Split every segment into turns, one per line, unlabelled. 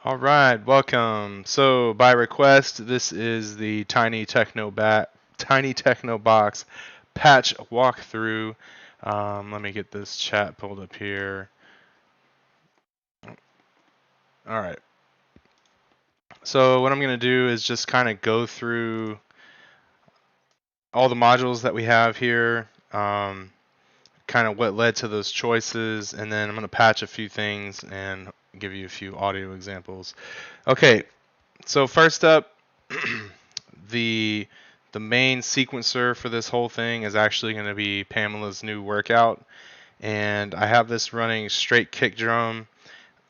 All right, welcome. So by request, this is the Tiny Techno Box patch walkthrough. Let me get this chat pulled up here. All right. So what I'm gonna do is just kind of go through all the modules that we have here, kind of what led to those choices, and then I'm gonna patch a few things and give you a few audio examples. Okay, so first up, the the main sequencer for this whole thing is actually going to be Pamela's new workout, and I have this running straight kick drum,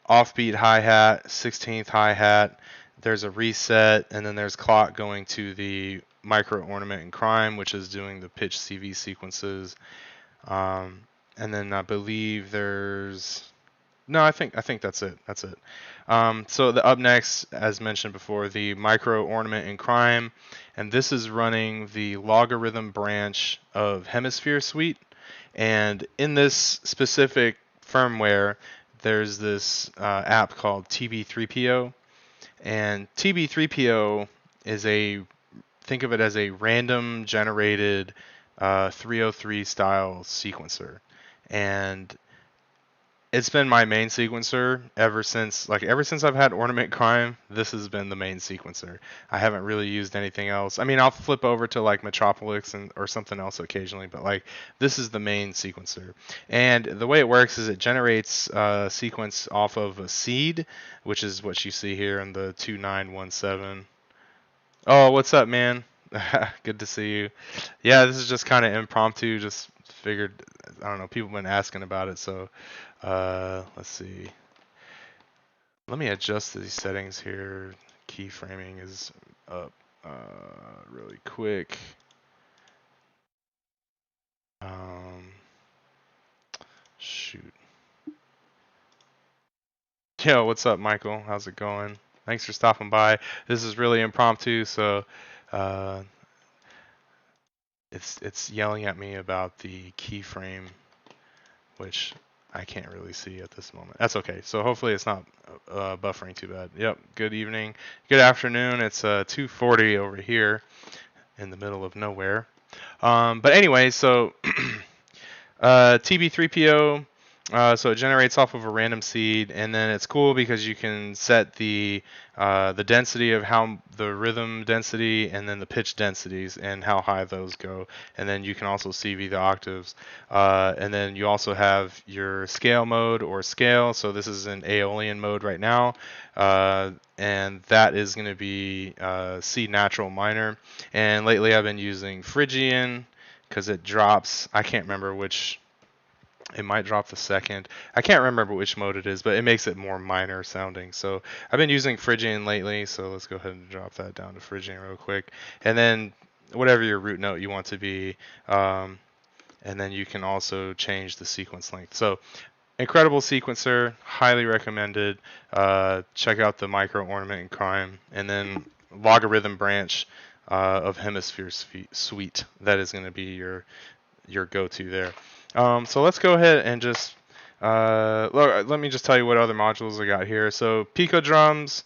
offbeat hi-hat, 16th hi-hat. There's a reset, and then there's clock going to the micro ornament and crime, which is doing the pitch CV sequences. Um, and then I believe there's no, I think that's it. That's it. So up next, as mentioned before, the micro ornament in crime, and this is running the logarithm branch of Hemisphere Suite. And in this specific firmware, there's this app called TB3PO, and TB3PO is think of it as a random generated 303 style sequencer, and it's been my main sequencer ever since I've had Ornament Crime. This has been the main sequencer. I haven't really used anything else. I mean, I'll flip over to like Metropolis or something else occasionally, but like this is the main sequencer. And the way it works is it generates a sequence off of a seed, which is what you see here in the 2917. Oh, what's up, man? Good to see you. Yeah, this is just kind of impromptu. Just figured, I don't know, people have been asking about it, so let's see. Let me adjust these settings here. Keyframing is up really quick. Um, shoot. Yo, what's up, Michael? How's it going? Thanks for stopping by. This is really impromptu, so uh, it's yelling at me about the keyframe, which I can't really see at this moment. That's okay. So hopefully it's not buffering too bad. Yep. Good evening. Good afternoon. It's 2:40 over here in the middle of nowhere. But anyway, so TB3PO. So it generates off of a random seed, and then it's cool because you can set the density of how the rhythm density and then the pitch densities and how high those go, and then you can also CV the octaves, and then you also have your scale mode or scale. So this is in Aeolian mode right now, and that is going to be C natural minor. And lately I've been using Phrygian because it drops. I can't remember which. It might drop the second. I can't remember which mode it is, but it makes it more minor sounding. So I've been using Phrygian lately, so let's go ahead and drop that down to Phrygian real quick. And then whatever your root note you want to be, and then you can also change the sequence length. So incredible sequencer, highly recommended. Check out the micro ornament and crime, and then logarithm branch of Hemisphere Suite. That is going to be your go-to there. So let's go ahead and just let me just tell you what other modules I got here. So Pico drums,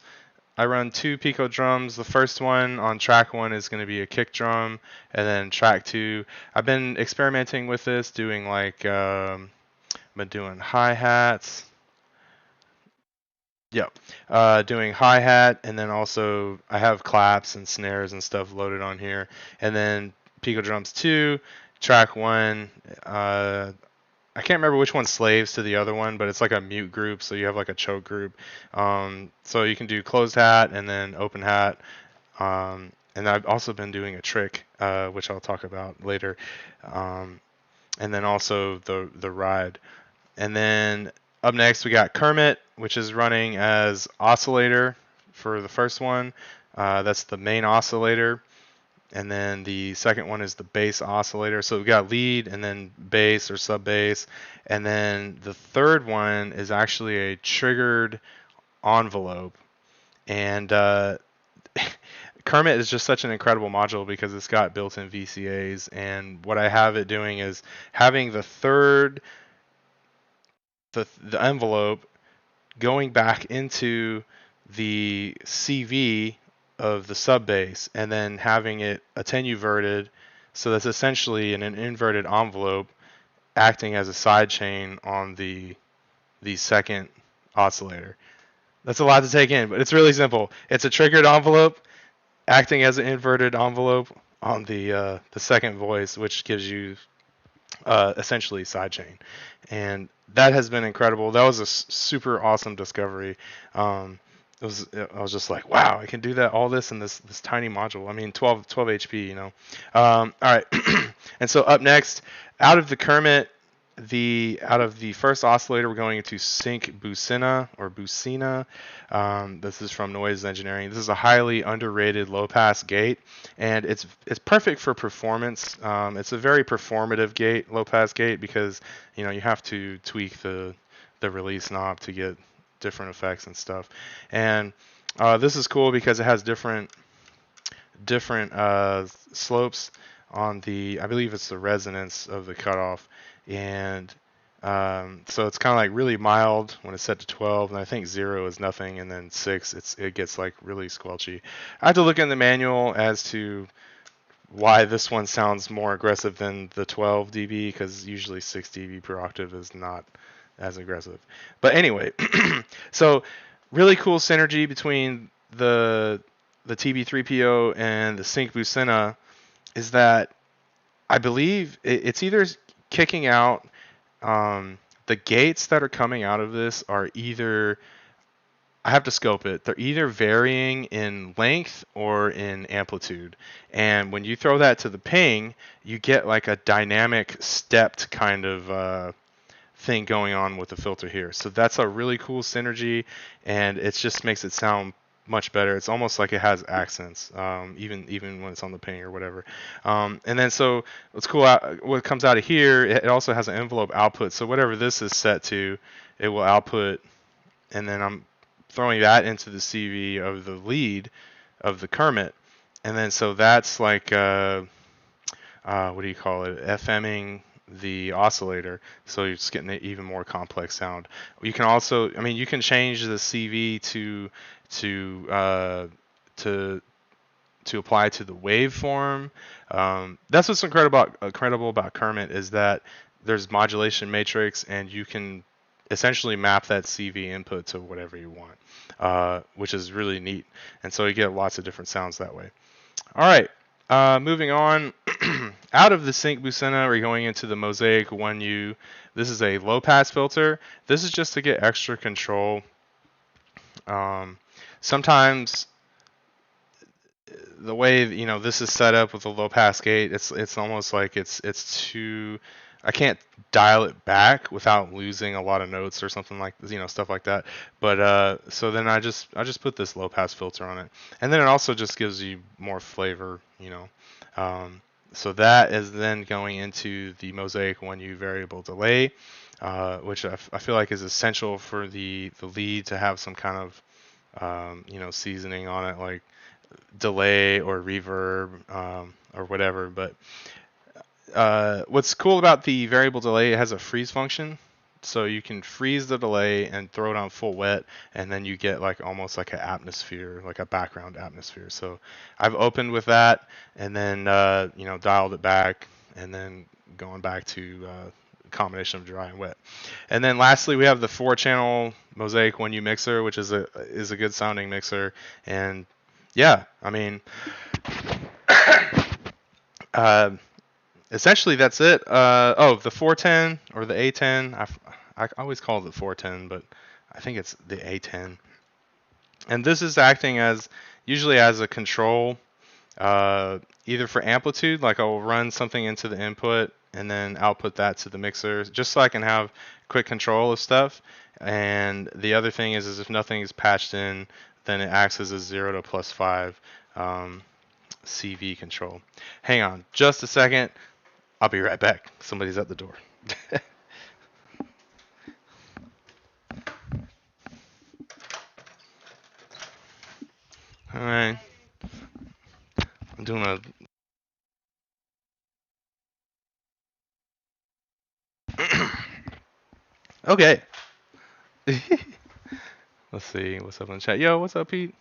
I run two Pico drums. The first one on track 1 is going to be a kick drum, and then track 2, I've been experimenting with this, doing like been doing hi-hats. Yep. Doing hi-hat, and then also I have claps and snares and stuff loaded on here. And then Pico drums 2, track 1. I can't remember which one's slaves to the other one, but it's like a mute group, so you have like a choke group. So you can do closed hat and then open hat. And I've also been doing a trick, which I'll talk about later. And then also the ride. And then up next we got Kermit, which is running as oscillator for the first one. That's the main oscillator. And then the second one is the bass oscillator. So we've got lead and then bass or sub bass. And then the third one is actually a triggered envelope. And Kermit is just such an incredible module because it's got built-in VCAs. And what I have it doing is having the envelope going back into the CV of the sub bass and then having it attenuverted, so that's essentially in an inverted envelope acting as a side chain on the second oscillator. That's a lot to take in, but it's really simple. It's a triggered envelope acting as an inverted envelope on the second voice, which gives you essentially sidechain, and that has been incredible. That was a super awesome discovery. I was just like, wow, I can do that, all this in this tiny module. I mean, 12 HP, you know. All right, and so up next, out of the Kermit, out of the first oscillator, we're going into Sync Bucina or Bucina. This is from Noise Engineering. This is a highly underrated low pass gate, and it's perfect for performance. It's a very performative gate, low pass gate, because you have to tweak the release knob to get different effects and stuff. And this is cool because it has different slopes on I believe it's the resonance of the cutoff, and so it's kind of like really mild when it's set to 12, and I think 0 is nothing, and then 6 it gets like really squelchy. I have to look in the manual as to why this one sounds more aggressive than the 12 dB, because usually 6 dB per octave is not as aggressive. But anyway, so really cool synergy between the TB3PO and the Sync Bucina is that I believe it's either kicking out the gates that are coming out of this are either, I have to scope it, they're either varying in length or in amplitude. And when you throw that to the ping, you get like a dynamic stepped kind of thing going on with the filter here. So that's a really cool synergy, and it just makes it sound much better. It's almost like it has accents, even when it's on the ping or whatever. And then so what's cool, what comes out of here, it also has an envelope output. So whatever this is set to, it will output, and then I'm throwing that into the CV of the lead of the Kermit, and then so that's like what do you call it, FMing the oscillator, so you're just getting an even more complex sound. You can also, I mean, you can change the CV to uh, to to apply to the waveform. That's what's incredible about Kermit, is that there's modulation matrix, and you can essentially map that CV input to whatever you want, which is really neat. And so you get lots of different sounds that way. All right, moving on. Out of the Sync Bucina, we're going into the Mosaic 1U. This is a low pass filter. This is just to get extra control. Sometimes the way this is set up with a low pass gate, it's almost like it's too, I can't dial it back without losing a lot of notes or something like stuff like that. But so then I just put this low pass filter on it, and then it also just gives you more flavor. So that is then going into the Mosaic 1U variable delay, which I feel like is essential for the lead to have some kind of seasoning on it, like delay or reverb, or whatever. But what's cool about the variable delay, it has a freeze function, so you can freeze the delay and throw it on full wet, and then you get like almost like an atmosphere, like a background atmosphere. So I've opened with that, and then dialed it back, and then going back to combination of dry and wet. And then lastly, we have the 4-channel Mosaic 1U mixer, which is a good sounding mixer. And yeah, I mean, essentially that's it. The 410 or the A10. I always call it the 410, but I think it's the A10. And this is acting as usually as a control, either for amplitude, like I'll run something into the input and then output that to the mixer, just so I can have quick control of stuff. And the other thing is if nothing is patched in, then it acts as a 0 to +5 CV control. Hang on just a second. I'll be right back. Somebody's at the door. All right. I'm doing a. Okay. Let's see what's up in the chat. Yo, what's up, Pete?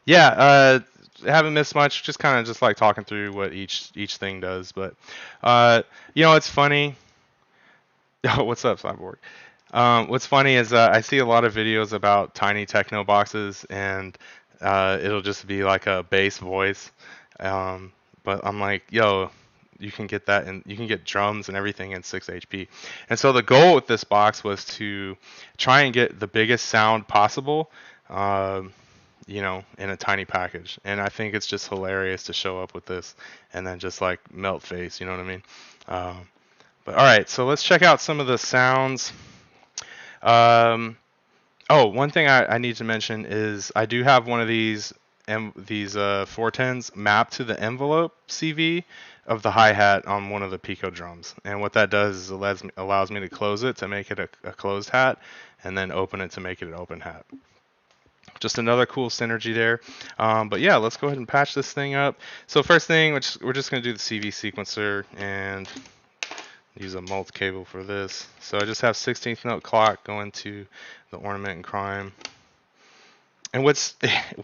Yeah, haven't missed much. Just kind of just like talking through what each thing does. But it's funny. Oh, what's up, Cyborg? What's funny is I see a lot of videos about tiny techno boxes, and it'll just be like a bass voice. Um, but I'm like, yo, you can get that, and you can get drums and everything in 6 HP. And so the goal with this box was to try and get the biggest sound possible, um, in a tiny package. And I think it's just hilarious to show up with this and then just like melt face. You know what I mean? But all right, so let's check out some of the sounds. Oh, one thing I need to mention is I do have one of these 410s mapped to the envelope CV of the hi-hat on one of the Pico drums. And what that does is allows me to close it to make it a closed hat, and then open it to make it an open hat. Just another cool synergy there. But yeah, let's go ahead and patch this thing up. So first thing, which we're just going to do the CV sequencer and use a mult cable for this. So I just have 16th note clock going to the ornament and crime. And what's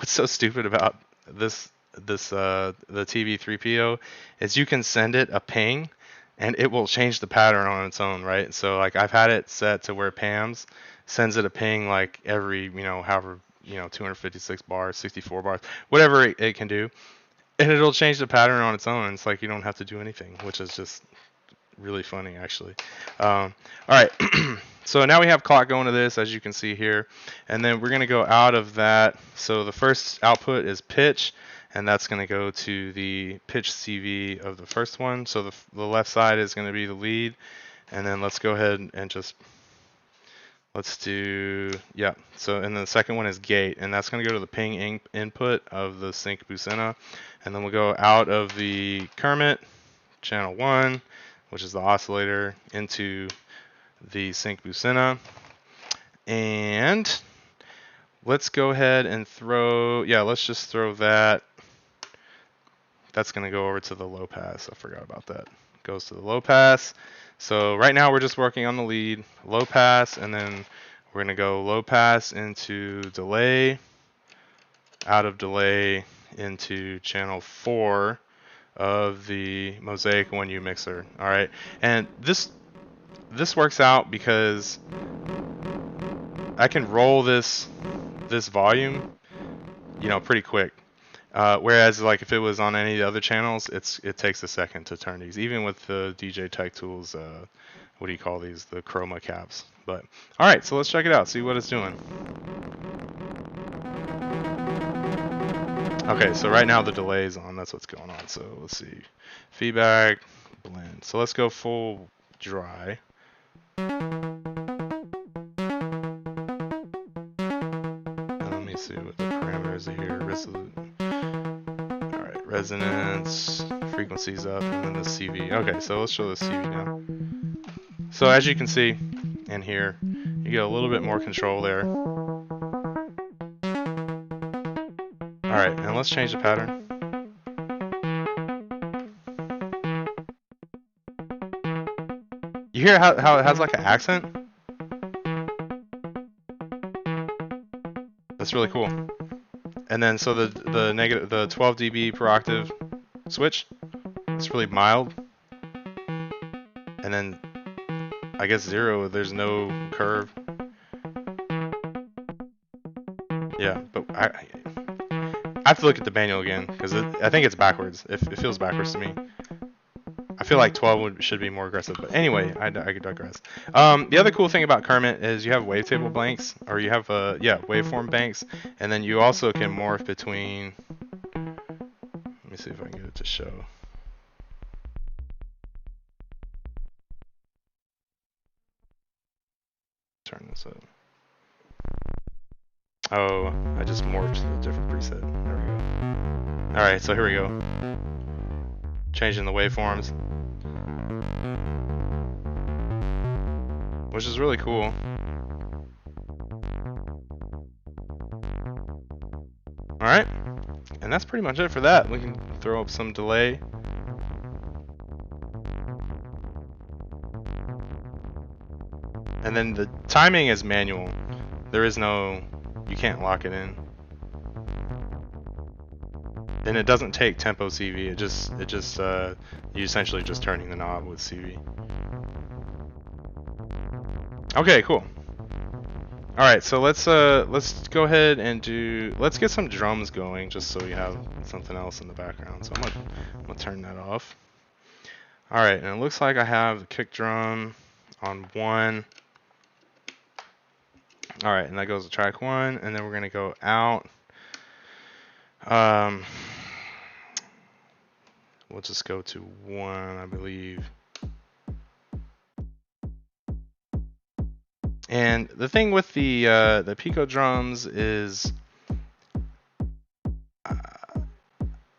so stupid about the TV3PO is you can send it a ping and it will change the pattern on its own, right? So like I've had it set to where PAMS sends it a ping like every, however, 256 bars, 64 bars, whatever it can do. And it'll change the pattern on its own. It's like you don't have to do anything, which is just really funny actually. All right, so now we have clock going to this, as you can see here, and then we're going to go out of that. So the first output is pitch, and that's going to go to the pitch CV of the first one. So the left side is going to be the lead, and then let's go ahead and just let's do, yeah. So and the second one is gate, and that's going to go to the ping input of the sync Busena, and then we'll go out of the Kermit channel 1, which is the oscillator, into the sync Busena. And let's go ahead and let's just throw that. That's going to go over to the low pass. I forgot about that. Goes to the low pass. So right now we're just working on the lead, low pass, and then we're going to go low pass into delay, out of delay into channel 4 of the Mosaic 1U mixer. All right, and this works out because I can roll this volume, pretty quick. Whereas like if it was on any of the other channels, it takes a second to turn these, even with the DJ Tech Tools. What do you call these? The chroma caps. But all right, so let's check it out. See what it's doing. Okay, so right now the delay is on. That's what's going on. So let's see. Feedback, blend. So let's go full dry. And let me see what the parameters are here. All right, resonance, frequencies up, and then the CV. Okay, so let's show the CV now. So as you can see in here, you get a little bit more control there. Alright, and let's change the pattern. You hear how it has like an accent? That's really cool. And then so the 12 dB per octave switch, it's really mild. And then I guess 0, there's no curve. Yeah, but I have to look at the manual again because I think it's backwards. It feels backwards to me. I feel like 12 should be more aggressive, but anyway, I could digress. The other cool thing about Kermit is you have wavetable blanks, or you have waveform banks, and then you also can morph between. Let me see if I can get it to show. Turn this up. Oh, I just morphed to a different preset. There we go. Alright, so here we go. Changing the waveforms. Which is really cool. Alright, and that's pretty much it for that. We can throw up some delay. And then the timing is manual. There is no, you can't lock it in. And it doesn't take tempo CV. You essentially just turning the knob with CV. Okay, cool. All right, so let's go ahead and let's get some drums going, just so we have something else in the background. So I'm gonna turn that off. All right, and it looks like I have the kick drum on 1. All right, and that goes to track 1, and then we're gonna go out. We'll just go to 1, I believe. And the thing with the Pico drums is, I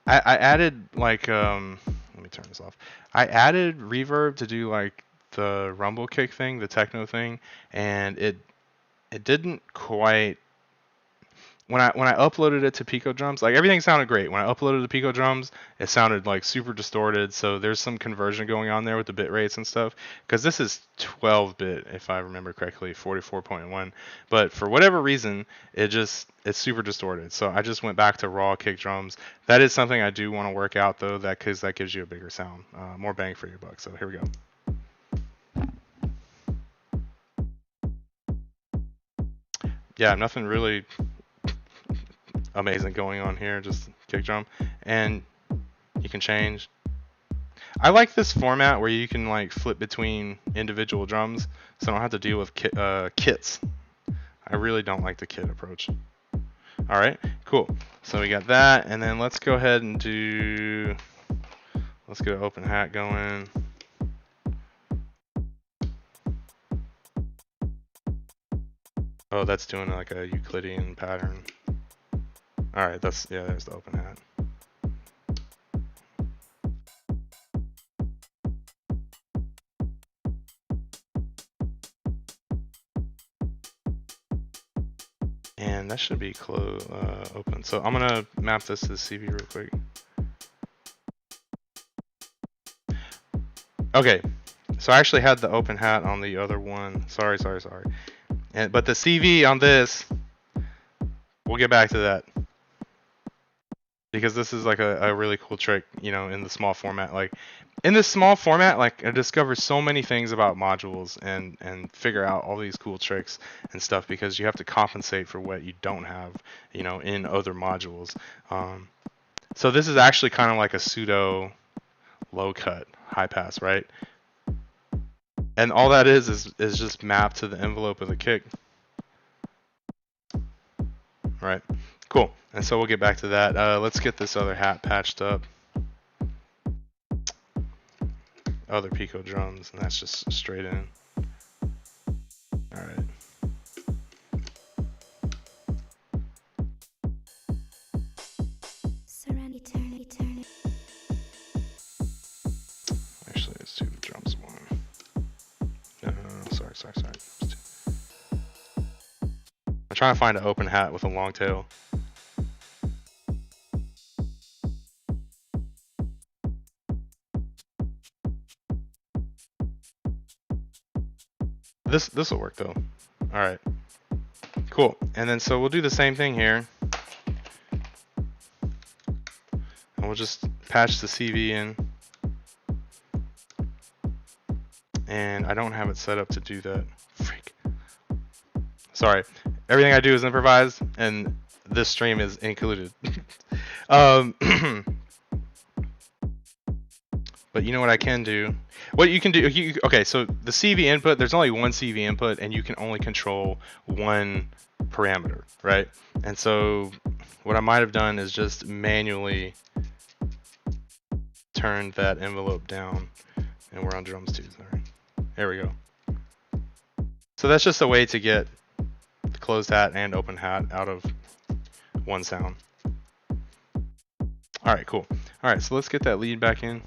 added like let me turn this off. I added reverb to do like the rumble kick thing, the techno thing, and it didn't quite. When I uploaded it to Pico drums, like everything sounded great. When I uploaded to Pico drums, it sounded like super distorted. So there's some conversion going on there with the bit rates and stuff. Because this is 12-bit, if I remember correctly, 44.1. But for whatever reason, it's super distorted. So I just went back to raw kick drums. That is something I do want to work out though, because that gives you a bigger sound, more bang for your buck. So here we go. Yeah, nothing really amazing going on here, just kick drum, and you can change. I like this format where you can like flip between individual drums, so I don't have to deal with kits. I really don't like the kit approach. All right, cool. So we got that, and then let's go ahead and let's get an open hat going. Oh, that's doing like a Euclidean pattern. All right, there's the open hat. And that should be open. So I'm gonna map this to the CV real quick. Okay, so I actually had the open hat on the other one. Sorry. But the CV on this, we'll get back to that. Because this is like a really cool trick, in the small format. Like, in this small format, like, I discovered so many things about modules and figure out all these cool tricks and stuff, because you have to compensate for what you don't have, in other modules. So this is actually kind of like a pseudo low cut high pass, right? And all that is just mapped to the envelope of the kick. Right. Cool. And so we'll get back to that. Let's get this other hat patched up. Other Pico drums, and that's just straight in. All right. Actually, let's do the drums one. No. Sorry. I'm trying to find an open hat with a long tail. This will work though. All right. Cool. And then so we'll do the same thing here. And we'll just patch the CV in. And I don't have it set up to do that. Freak. Sorry. Everything I do is improvised, and this stream is included. But you know what I can do? What you can do, okay, so the CV input, there's only one CV input, and you can only control one parameter, right? And so what I might have done is just manually turned that envelope down, and we're on drums too. Sorry. There we go. So that's just a way to get the closed hat and open hat out of one sound. All right, cool. All right, so let's get that lead back in.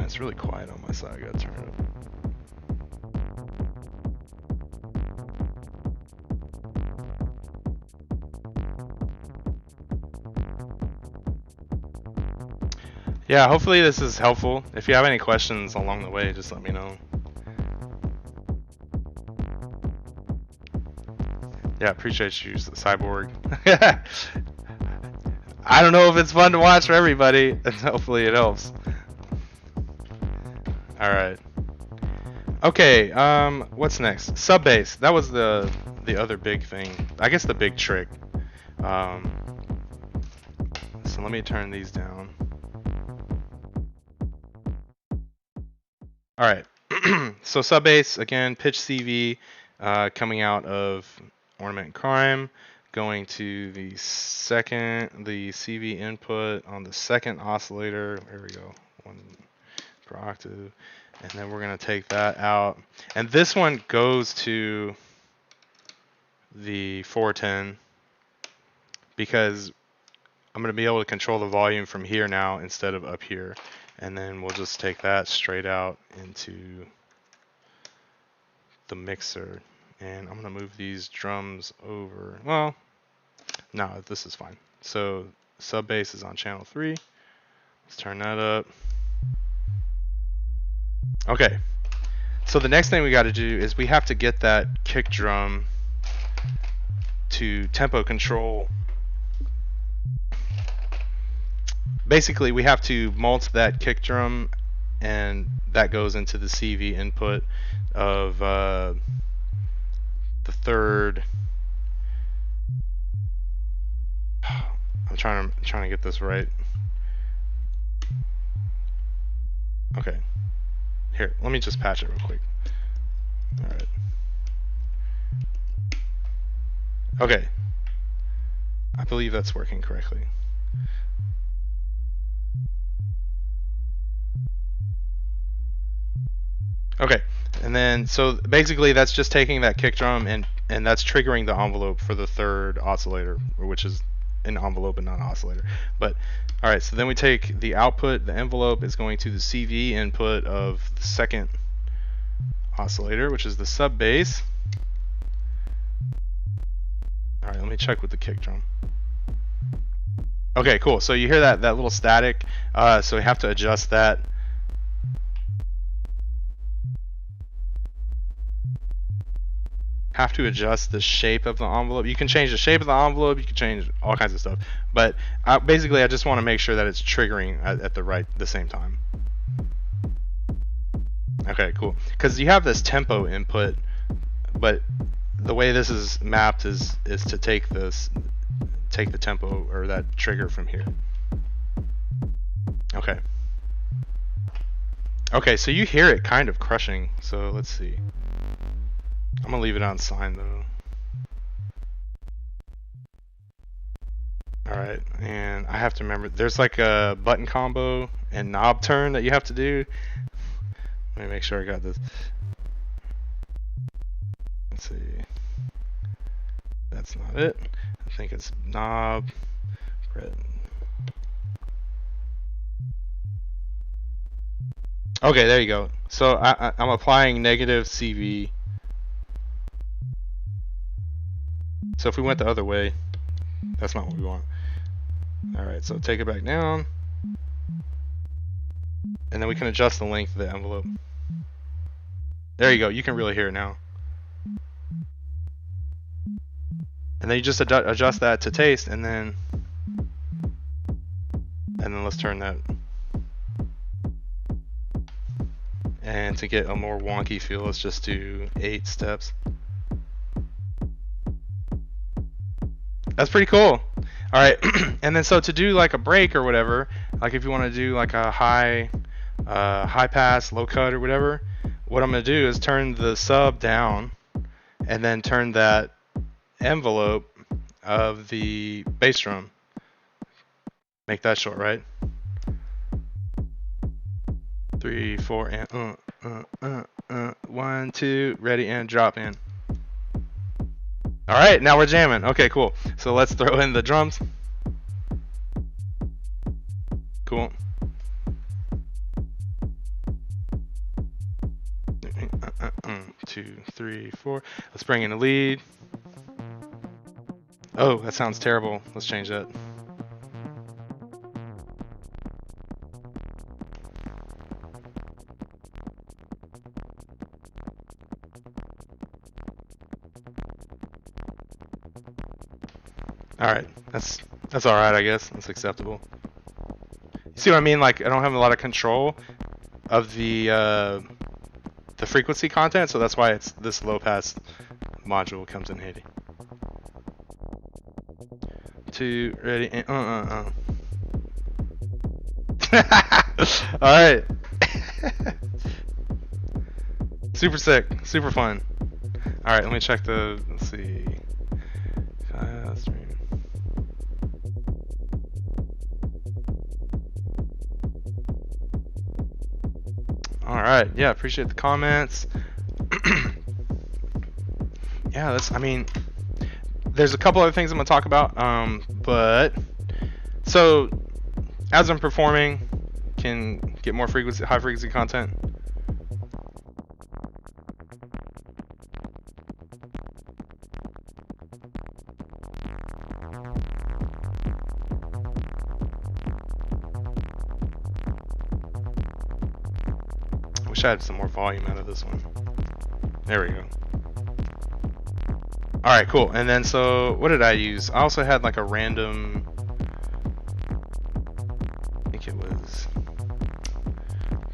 It's really quiet on my side. I gotta turn it up. Yeah, hopefully this is helpful. If you have any questions along the way, just let me know. Yeah, appreciate you, Cyborg. I don't know if it's fun to watch for everybody. Hopefully it helps. All right. Okay. What's next? Sub bass. That was the other big thing. I guess the big trick. Um, so let me turn these down. All right. So sub bass again. Pitch CV, coming out of Ornament and Crime, going to the CV input on the second oscillator. There we go. One per octave. And then we're going to take that out. And this one goes to the 410 because I'm going to be able to control the volume from here now instead of up here. And then we'll just take that straight out into the mixer. And I'm going to move these drums over. Well, no, this is fine. So sub bass is on channel 3. Let's turn that up. Okay. So the next thing we got to do is we have to get that kick drum to tempo control. Basically, we have to mult that kick drum, and that goes into the CV input of the third. I'm trying to get this right. Okay. Here, let me just patch it real quick. All right. Okay. I believe that's working correctly. Okay. And then, so basically that's just taking that kick drum and that's triggering the envelope for the third oscillator, which is an envelope and not an oscillator. But, all right, so then we take the output, the envelope is going to the CV input of the second oscillator, which is the sub bass. All right, let me check with the kick drum. Okay, cool. So you hear that little static. So we have to adjust that. Have to adjust the shape of the envelope. You can change the shape of the envelope. You can change all kinds of stuff. But basically, I just want to make sure that it's triggering at the same time. Okay, cool. Because you have this tempo input, but the way this is mapped is to take the tempo or that trigger from here. Okay. Okay, so you hear it kind of crushing. So let's see. I'm gonna leave it on sine though. Alright, and I have to remember there's like a button combo and knob turn that you have to do. Let me make sure I got this. Let's see. That's not it. I think it's knob. Okay, there you go. So I'm applying negative CV. So if we went the other way, that's not what we want. Alright, so take it back down. And then we can adjust the length of the envelope. There you go, you can really hear it now. And then you just adjust that to taste, and then let's turn that. And to get a more wonky feel, let's just do 8 steps. That's pretty cool. All right, and then so to do like a break or whatever, like if you want to do like a high pass, low cut or whatever, what I'm gonna do is turn the sub down, and then turn that envelope of the bass drum. Make that short, right? 3, 4, and 1, 2, ready and drop in. All right, now we're jamming. Okay, cool. So let's throw in the drums. Cool. 2, 3, 4. Let's bring in a lead. Oh, that sounds terrible. Let's change that. Alright, that's alright, I guess. That's acceptable. You see what I mean? Like, I don't have a lot of control of the frequency content, so that's why it's this low pass module comes in handy. 2, ready, and Alright. Super sick, super fun. Alright, let me check let's see. Stream. Alright, yeah, appreciate the comments. Yeah, I mean, there's a couple other things I'm going to talk about, but, so, as I'm performing, can get more high frequency content. Wish I had some more volume out of this one. There we go. Alright, cool. And then, so, what did I use? I also had like a random, I think it was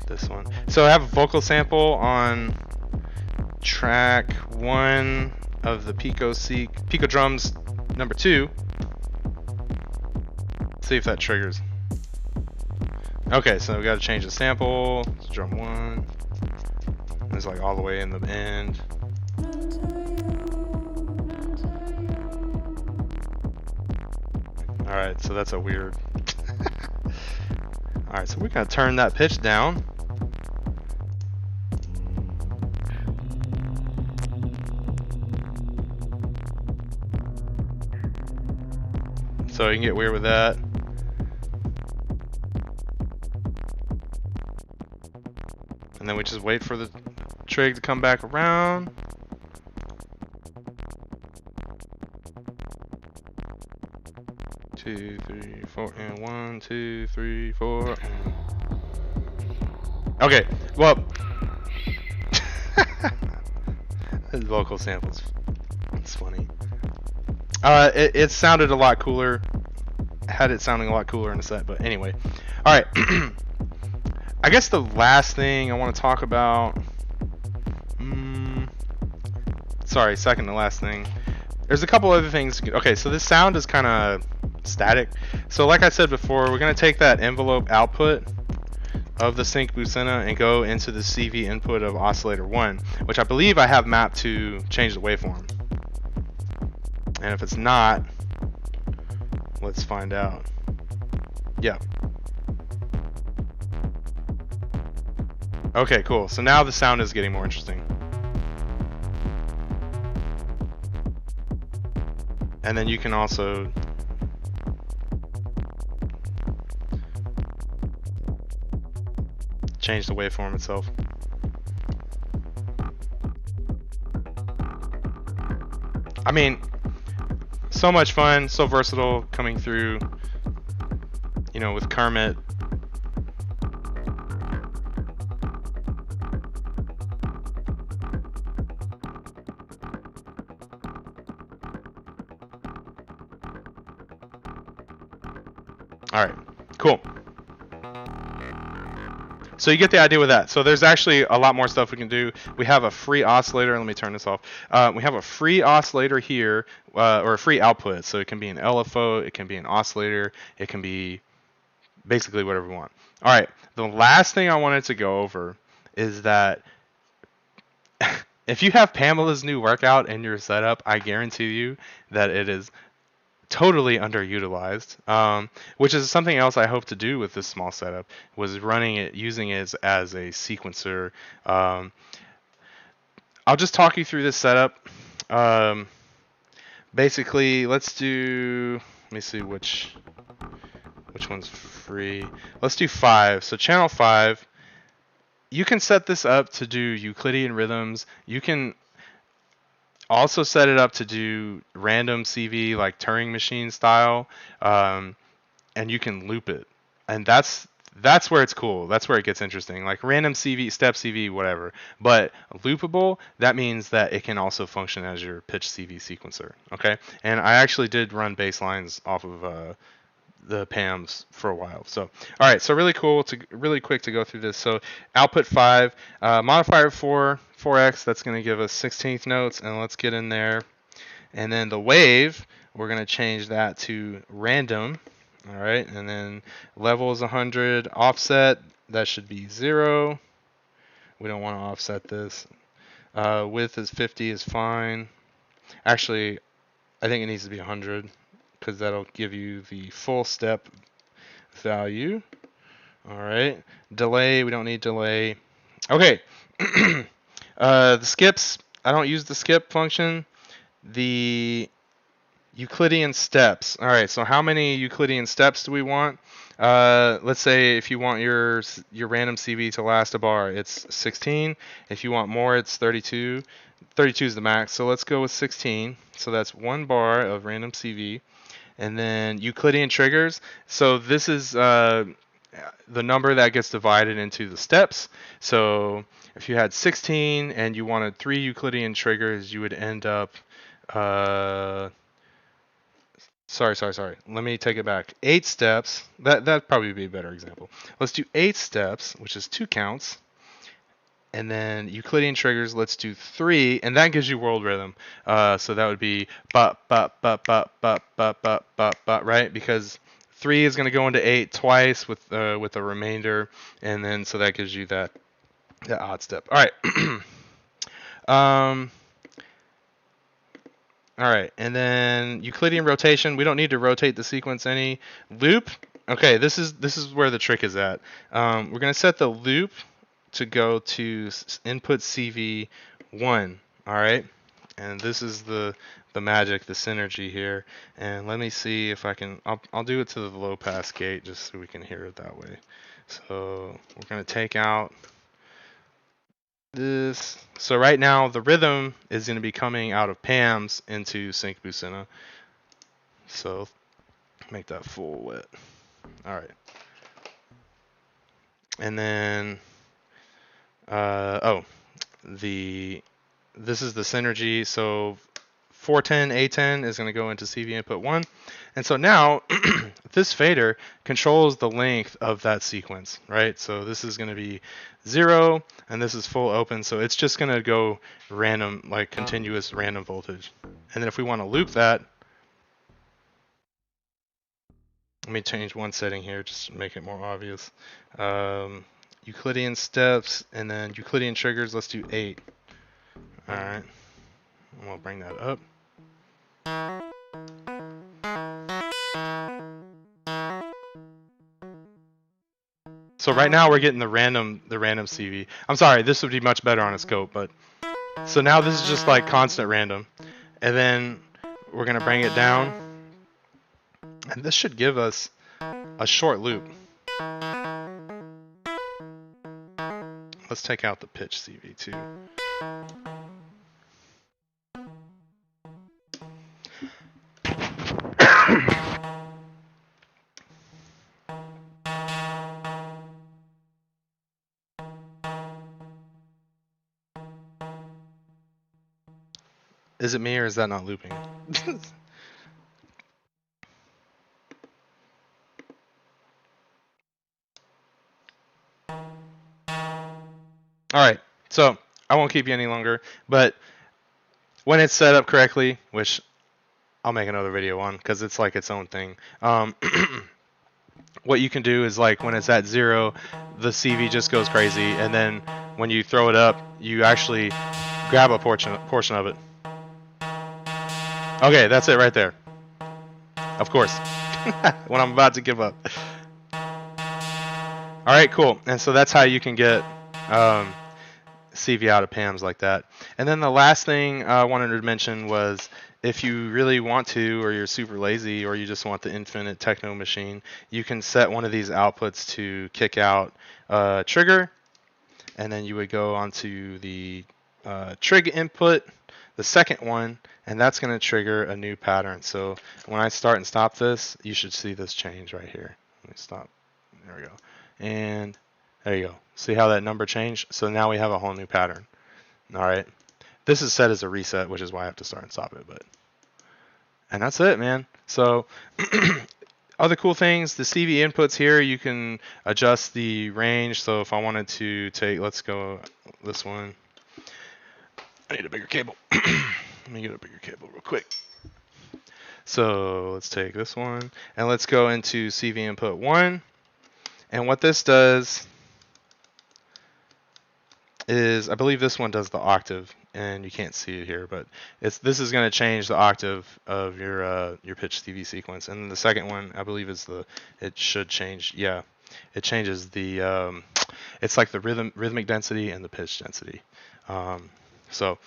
this one. So I have a vocal sample on track 1 of the Pico Drums number 2. See if that triggers. Okay, so we got to change the sample. It's drum 1. It's like all the way in the end. Alright, so that's a weird. Alright, so we're going to turn that pitch down. So you can get weird with that. And then we just wait for the trig to come back around. Two, 3, 4, and 1, 2, 3, 4. Okay, well, this vocal samples. It's funny. It sounded a lot cooler. Had it sounding a lot cooler in the set, but anyway. All right. I guess the last thing I want to talk about. Sorry, second to last thing. There's a couple other things. Okay, so this sound is kind of static. So like I said before, we're going to take that envelope output of the sync Busena and go into the CV input of oscillator 1, which I believe I have mapped to change the waveform. And if it's not, let's find out. Yeah. Okay, cool. So now the sound is getting more interesting. And then you can also change the waveform itself. I mean, so much fun, so versatile coming through, you know, with Kermit. All right, cool. So you get the idea with that. So there's actually a lot more stuff we can do. We have a free oscillator. Let me turn this off. We have a free oscillator here, or a free output. So it can be an LFO, it can be an oscillator, it can be basically whatever we want. All right, the last thing I wanted to go over is that if you have Pamela's new workout in your setup, I guarantee you that it is totally underutilized, which is something else I hope to do with this small setup, was running it, using it as a sequencer. I'll just talk you through this setup. Basically, let me see which one's free. Let's do 5. So channel 5, you can set this up to do Euclidean rhythms. You can also set it up to do random CV, like Turing machine style, and you can loop it. And that's That's where it's cool. That's where it gets interesting. Like random CV, step CV, whatever. But loopable, that means that it can also function as your pitch CV sequencer. Okay. And I actually did run baselines off of the PAMs for a while. So, all right. So really quick to go through this. So output 5, modifier 4, 4x. That's going to give us 16th notes. And let's get in there. And then the wave, we're going to change that to random. All right, and then level is 100. Offset, that should be 0. We don't want to offset this. Width is 50 is fine. Actually, I think it needs to be 100 because that'll give you the full step value. All right, delay, we don't need delay. Okay, the skips, I don't use the skip function. The Euclidean steps. All right, so how many Euclidean steps do we want? Let's say if you want your random CV to last a bar, it's 16. If you want more, it's 32. 32 is the max, so let's go with 16. So that's 1 bar of random CV. And then Euclidean triggers. So this is the number that gets divided into the steps. So if you had 16 and you wanted 3 Euclidean triggers, you would end up Sorry. Let me take it back. 8 steps. That'd probably be a better example. Let's do 8 steps, which is 2 counts. And then Euclidean triggers, let's do 3, and that gives you world rhythm. So that would be but, right? Because 3 is going to go into 8 twice with a remainder, and then so that gives you that odd step. All right. All right, and then Euclidean rotation. We don't need to rotate the sequence any. Loop. Okay, this is where the trick is at. We're gonna set the loop to go to input CV 1. All right, and this is the magic, the synergy here. And let me see if I can. I'll do it to the low pass gate just so we can hear it that way. So we're gonna take out this. So right now the rhythm is going to be coming out of PAMs into Sync Bucina. So make that full width. All right. And then this is the synergy. So 410 A10 is going to go into CV input 1. And so now this fader controls the length of that sequence, right? So this is going to be 0 and this is full open, so it's just going to go random, like continuous random voltage. And then if we want to loop that, let me change one setting here just to make it more obvious. Euclidean steps and then Euclidean triggers, let's do 8. All right, and we'll bring that up. So right now we're getting the random CV. I'm sorry, this would be much better on a scope, but so now this is just like constant random. And then we're gonna bring it down. And this should give us a short loop. Let's take out the pitch CV too. Is it me or is that not looping? All right, so I won't keep you any longer, but when it's set up correctly, which I'll make another video on because it's like its own thing. What you can do is like when it's at 0, the CV just goes crazy, and then when you throw it up, you actually grab a portion of it. Okay, that's it right there. Of course, when I'm about to give up. All right, cool. And so that's how you can get CV out of PAMs like that. And then the last thing I wanted to mention was if you really want to, or you're super lazy, or you just want the infinite techno machine, you can set one of these outputs to kick out trigger, and then you would go onto the trig input, the second one, and that's going to trigger a new pattern. So when I start and stop this, you should see this change right here. Let me stop. There we go. And there you go. See how that number changed? So now we have a whole new pattern. All right. This is set as a reset, which is why I have to start and stop it. And that's it, man. So other cool things, the CV inputs here, you can adjust the range. So if I wanted to take, let's go this one. I need a bigger cable. Let me get a bigger cable real quick. So let's take this one and let's go into CV input 1. And what this does is, I believe this one does the octave, and you can't see it here, but this is going to change the octave of your pitch CV sequence. And then the second one, I believe, is it should change. Yeah, it changes the it's like the rhythmic density and the pitch density. So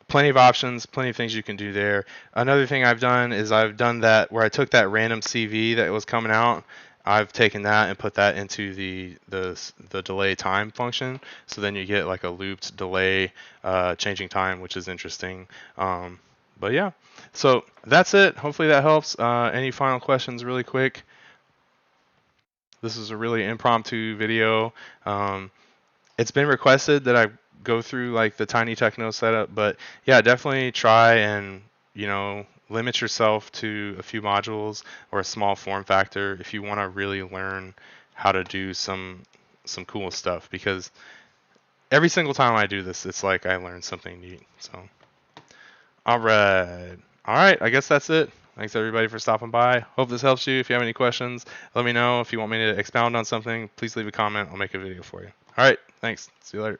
plenty of options, plenty of things you can do there. Another thing I've done is I've done that where I took that random CV that was coming out. I've taken that and put that into the delay time function. So then you get like a looped delay changing time, which is interesting. But yeah, so that's it. Hopefully that helps. Any final questions really quick? This is a really impromptu video. It's been requested that I go through like the tiny techno setup, but yeah, definitely try and, limit yourself to a few modules or a small form factor if you want to really learn how to do some cool stuff, because every single time I do this, it's like I learn something neat. So, all right. All right, I guess that's it. Thanks everybody for stopping by. Hope this helps you. If you have any questions, let me know. If you want me to expound on something, please leave a comment. I'll make a video for you. All right, thanks. See you later.